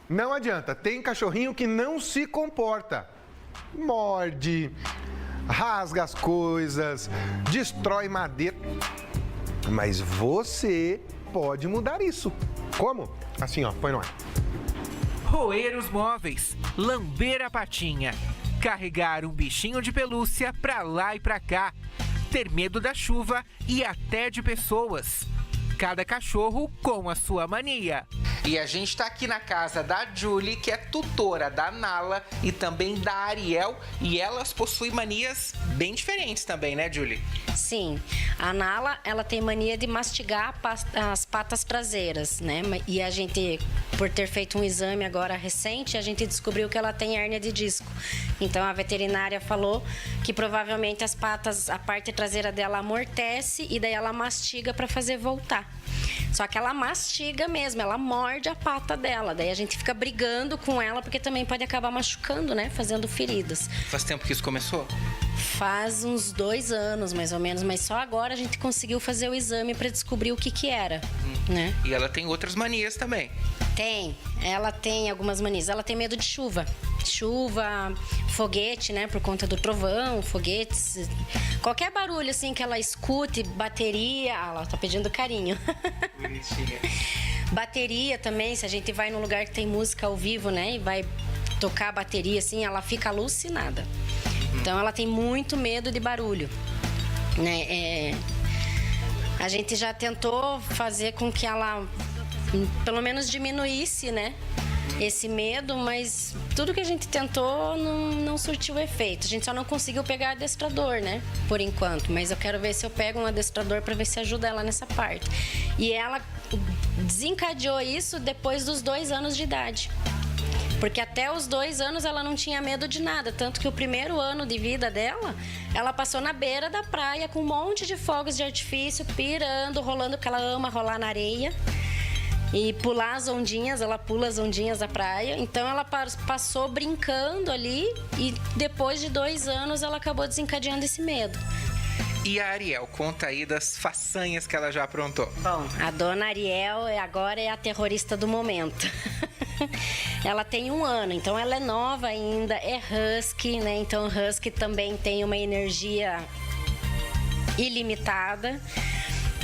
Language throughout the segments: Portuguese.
Não adianta, tem cachorrinho que não se comporta. Morde, rasga as coisas, destrói madeira. Mas você pode mudar isso. Como? Assim, ó, põe no ar. Roer os móveis, lamber a patinha, carregar um bichinho de pelúcia pra lá e pra cá, ter medo da chuva e até de pessoas. Cada cachorro com a sua mania. E a gente tá aqui na casa da Julie, que é tutora da Nala e também da Ariel, e elas possuem manias bem diferentes também, né, Julie? Sim, a Nala, ela tem mania de mastigar as patas traseiras, né? E a gente, por ter feito um exame agora recente, a gente descobriu que ela tem hérnia de disco. Então a veterinária falou que provavelmente a parte traseira dela amortece e daí ela mastiga para fazer voltar. Só que ela mastiga mesmo, ela morde a pata dela. Daí a gente fica brigando com ela porque também pode acabar machucando, né? Fazendo feridas. Faz tempo que isso começou? Faz uns 2 anos, mais ou menos, mas só agora a gente conseguiu fazer o exame para descobrir o que era, né? E ela tem outras manias também. Ela tem algumas manias. Ela tem medo de chuva. Chuva, foguete, né? Por conta do trovão, foguetes. Qualquer barulho, assim, que ela escute, bateria... Ah, ela tá pedindo carinho. Bonitinha. Bateria também, se a gente vai num lugar que tem música ao vivo, né? E vai tocar a bateria, assim, ela fica alucinada. Então, ela tem muito medo de barulho, né? A gente já tentou fazer com que ela, pelo menos, diminuísse, né? Esse medo, mas tudo que a gente tentou não surtiu efeito. A gente só não conseguiu pegar adestrador, né? Por enquanto. Mas eu quero ver se eu pego um adestrador para ver se ajuda ela nessa parte. E ela desencadeou isso depois dos 2 anos de idade. Porque até os 2 anos ela não tinha medo de nada. Tanto que o primeiro ano de vida dela, ela passou na beira da praia com um monte de fogos de artifício, pirando, rolando, porque ela ama rolar na areia. E pular as ondinhas, ela pula as ondinhas da praia. Então ela passou brincando ali e depois de 2 anos ela acabou desencadeando esse medo. E a Ariel, conta aí das façanhas que ela já aprontou. Bom, a dona Ariel agora é a terrorista do momento. Ela tem 1 ano, então ela é nova ainda, é husky, né? Então husky também tem uma energia ilimitada.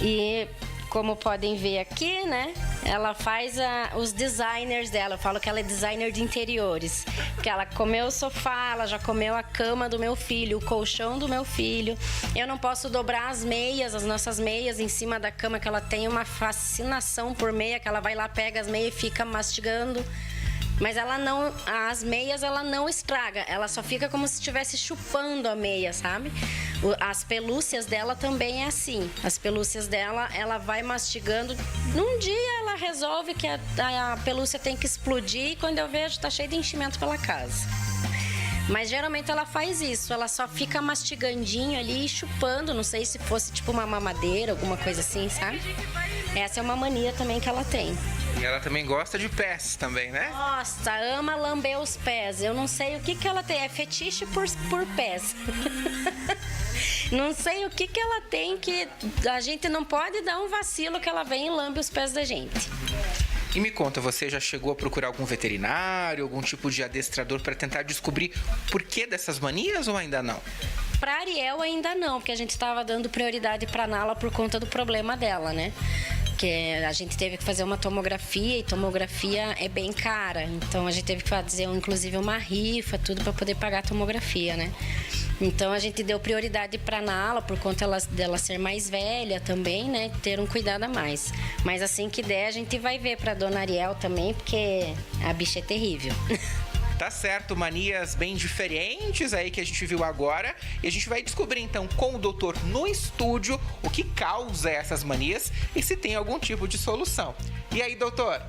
E como podem ver aqui, né? Ela faz os designers dela. Eu falo que ela é designer de interiores. Porque ela comeu o sofá, ela já comeu a cama do meu filho, o colchão do meu filho. Eu não posso dobrar as meias, as nossas meias em cima da cama, que ela tem uma fascinação por meia, que ela vai lá, pega as meias e fica mastigando. Mas as meias ela não estraga, ela só fica como se estivesse chupando a meia, sabe? As pelúcias dela também é assim. As pelúcias dela, ela vai mastigando. Num dia ela resolve que a pelúcia tem que explodir e quando eu vejo tá cheio de enchimento pela casa. Mas geralmente ela faz isso, ela só fica mastigandinho ali e chupando, não sei se fosse tipo uma mamadeira, alguma coisa assim, sabe? Essa é uma mania também que ela tem. E ela também gosta de pés também, né? Nossa, ama lamber os pés. Eu não sei o que ela tem, é fetiche por pés. Não sei o que ela tem que a gente não pode dar um vacilo que ela vem e lambe os pés da gente. E me conta, você já chegou a procurar algum veterinário, algum tipo de adestrador para tentar descobrir o porquê dessas manias ou ainda não? Pra Ariel ainda não, porque a gente estava dando prioridade pra Nala por conta do problema dela, né? Porque a gente teve que fazer uma tomografia e tomografia é bem cara. Então a gente teve que fazer inclusive uma rifa, tudo para poder pagar a tomografia, né? Então a gente deu prioridade para Nala por conta dela ser mais velha também, né? Ter um cuidado a mais. Mas assim que der a gente vai ver para dona Ariel também, porque a bicha é terrível. Tá certo, manias bem diferentes aí que a gente viu agora. E a gente vai descobrir então com o doutor no estúdio o que causa essas manias e se tem algum tipo de solução. E aí, doutor?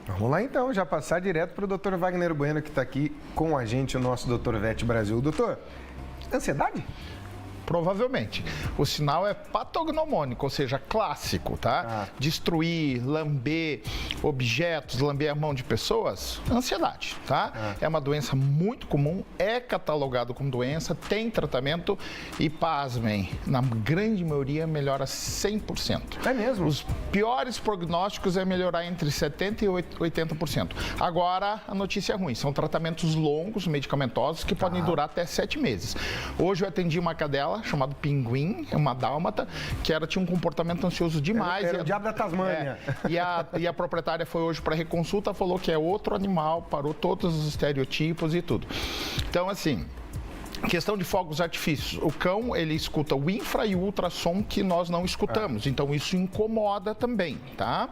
Vamos lá então, já passar direto para o doutor Wagner Bueno, que está aqui com a gente, o nosso doutor Vet Brasil. Doutor, ansiedade? provavelmente. O sinal é patognomônico, ou seja, clássico, tá? Destruir, lamber objetos, lamber a mão de pessoas, ansiedade, tá? É uma doença muito comum, é catalogado como doença, tem tratamento e, pasmem, na grande maioria melhora 100%. É mesmo? Os piores prognósticos é melhorar entre 70% e 80%. Agora, a notícia é ruim, são tratamentos longos, medicamentosos, que podem durar até 7 meses. Hoje eu atendi uma cadela chamada Pinguim, uma dálmata, que tinha um comportamento ansioso demais. Era o diabo da Tasmânia. E a proprietária foi hoje para reconsulta, falou que é outro animal, parou todos os estereotipos e tudo. Então, assim, questão de fogos de artifícios. O cão, ele escuta o infra e o ultrassom que nós não escutamos. Então, isso incomoda também, tá?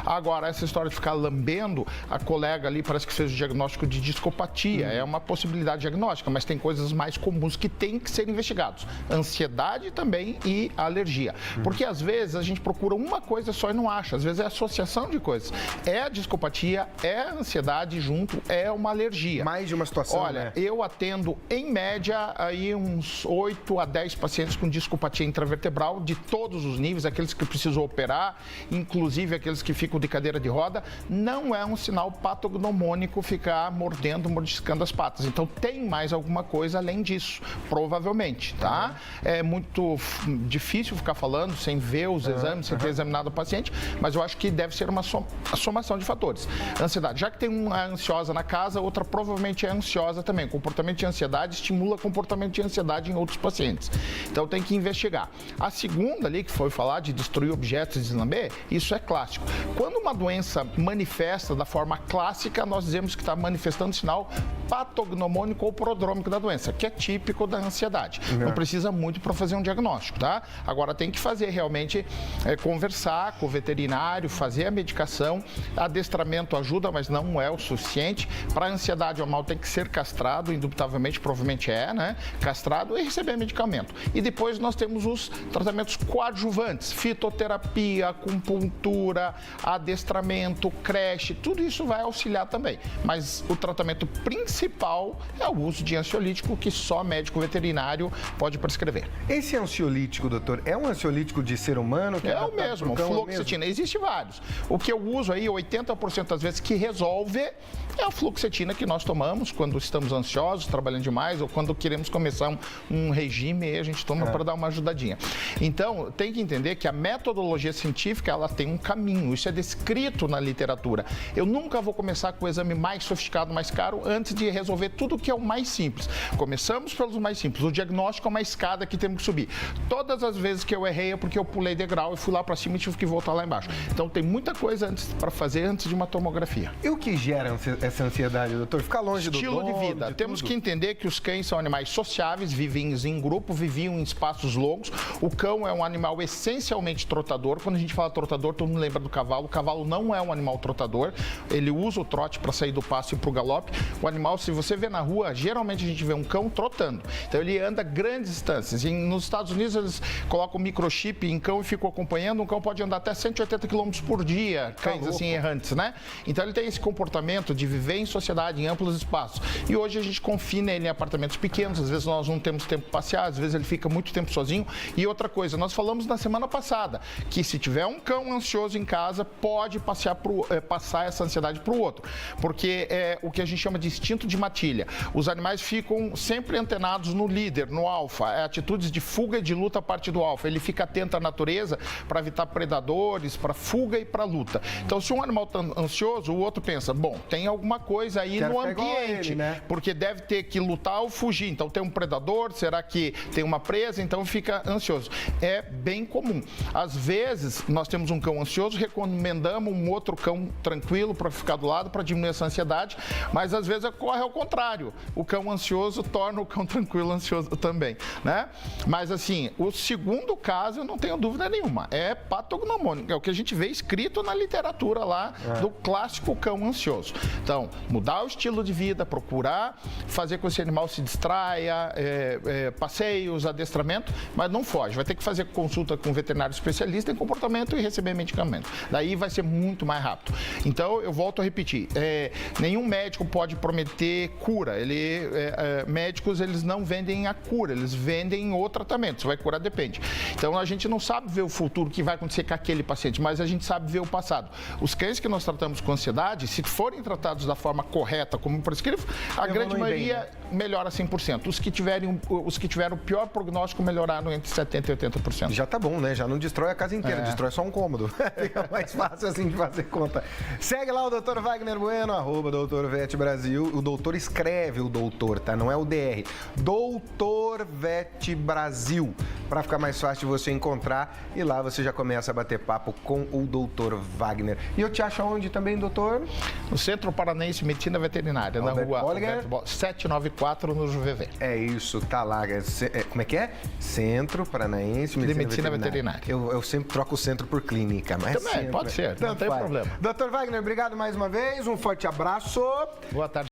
Agora, essa história de ficar lambendo, a colega ali parece que fez o diagnóstico de discopatia. É uma possibilidade diagnóstica, mas tem coisas mais comuns que têm que ser investigados. Ansiedade também e alergia. Porque, às vezes, a gente procura uma coisa só e não acha. Às vezes, é associação de coisas. É a discopatia, é a ansiedade junto, é uma alergia. Mais de uma situação, Olha, né? eu atendo, em média, aí uns 8 a 10 pacientes com discopatia intravertebral de todos os níveis, aqueles que precisam operar, inclusive aqueles que ficam de cadeira de roda. Não é um sinal patognomônico ficar mordendo, mordiscando as patas. Então tem mais alguma coisa além disso, provavelmente, tá? É muito difícil ficar falando sem ver os exames, sem ter examinado o paciente, mas eu acho que deve ser uma somação de fatores. Ansiedade, já que tem uma ansiosa na casa, outra provavelmente é ansiosa também. Comportamento de ansiedade estimula comportamento de ansiedade em outros pacientes. Então tem que investigar. A segunda ali, que foi falar de destruir objetos e deslamber, isso é clássico. Quando uma doença manifesta da forma clássica, nós dizemos que está manifestando sinal patognomônico ou prodrômico da doença, que é típico da ansiedade. Não precisa muito para fazer um diagnóstico, tá? Agora tem que fazer realmente, conversar com o veterinário, fazer a medicação. Adestramento ajuda, mas não é o suficiente. Para a ansiedade, o animal tem que ser castrado, indubitavelmente, provavelmente né? Castrado e receber medicamento. E depois nós temos os tratamentos coadjuvantes, fitoterapia, acupuntura, adestramento, creche, tudo isso vai auxiliar também. Mas o tratamento principal é o uso de ansiolítico, que só médico veterinário pode prescrever. Esse ansiolítico, doutor, é um ansiolítico de ser humano? Que é o mesmo, fluoxetina. Existem vários. O que eu uso aí, 80% das vezes que resolve, é a fluoxetina que nós tomamos quando estamos ansiosos, trabalhando demais, ou quando queremos começar um regime, aí a gente toma para dar uma ajudadinha. Então, tem que entender que a metodologia científica, ela tem um caminho. Isso é descrito na literatura. Eu nunca vou começar com o exame mais sofisticado, mais caro, antes de resolver tudo que é o mais simples. Começamos pelos mais simples. O diagnóstico é uma escada que temos que subir. Todas as vezes que eu errei é porque eu pulei degrau e fui lá para cima e tive que voltar lá embaixo. Então, tem muita coisa para fazer antes de uma tomografia. E o que gera essa ansiedade, doutor? Ficar longe do dono, estilo de vida. Temos que entender que os cães são animais sociáveis, vivem em grupo, viviam em espaços longos. O cão é um animal essencialmente trotador. Quando a gente fala trotador, todo mundo lembra do cavalo. O cavalo não é um animal trotador. Ele usa o trote para sair do pasto e para o galope. O animal, se você vê na rua, geralmente a gente vê um cão trotando. Então ele anda grandes distâncias. Nos Estados Unidos eles colocam microchip em cão e ficam acompanhando. Um cão pode andar até 180 km por dia, cães assim errantes, né? Então ele tem esse comportamento de viver em sociedade, em amplos espaços. E hoje a gente confina ele em apartamentos pequenos. Às vezes nós não temos tempo para passear, às vezes ele fica muito tempo sozinho. E outra coisa, nós falamos na semana passada que se tiver um cão ansioso em casa, pode passar essa ansiedade para o outro. Porque é o que a gente chama de instinto de matilha. Os animais ficam sempre antenados no líder, no alfa. Atitudes de fuga e de luta a partir do alfa. Ele fica atento à natureza para evitar predadores, para fuga e para luta. Então, se um animal está ansioso, o outro pensa, bom, tem alguma coisa aí no ambiente, porque deve ter que lutar ou fugir. Então, tem um predador, será que tem uma presa? Então, fica ansioso. É bem comum. Às vezes, nós temos um cão ansioso, recomendamos um outro cão tranquilo para ficar do lado, para diminuir essa ansiedade, mas às vezes ocorre ao contrário. O cão ansioso torna o cão tranquilo ansioso também, né? Mas, assim, o segundo caso, eu não tenho dúvida nenhuma, é patognomônico. É o que a gente vê escrito na literatura lá do clássico cão ansioso. Então, mudar o estilo de vida, procurar fazer com que esse animal se distraia, passeios, adestramento, mas não foge. Vai ter que fazer consulta com um veterinário especialista em comportamento e receber medicamento. Daí vai ser muito mais rápido. Então, eu volto a repetir, nenhum médico pode prometer ter cura. Médicos, eles não vendem a cura, eles vendem o tratamento. Se vai curar, depende. Então, a gente não sabe ver o futuro, o que vai acontecer com aquele paciente, mas a gente sabe ver o passado. Os cães que nós tratamos com ansiedade, se forem tratados da forma correta, como prescrito, a grande maioria melhora 100%. Os que tiveram o pior prognóstico melhoraram entre 70% e 80%. Já tá bom, né? Já não destrói a casa inteira, destrói só um cômodo. Fica mais fácil assim de fazer conta. Segue lá o Dr. Wagner Bueno, @Dr. Vet Brasil. O doutor escreve o doutor, tá? Não é o DR. Dr. Vet Brasil. Para ficar mais fácil de você encontrar. E lá você já começa a bater papo com o Dr. Wagner. E eu te acho onde também, doutor? No Centro Paranaense de Medicina Veterinária, na rua 794, no JVV. É isso, tá lá. Como é que é? Centro Paranaense de Medicina Veterinária. Eu sempre troco o centro por clínica, mas também, pode ser, não tem problema. Dr. Wagner, obrigado mais uma vez, um forte abraço. Boa tarde.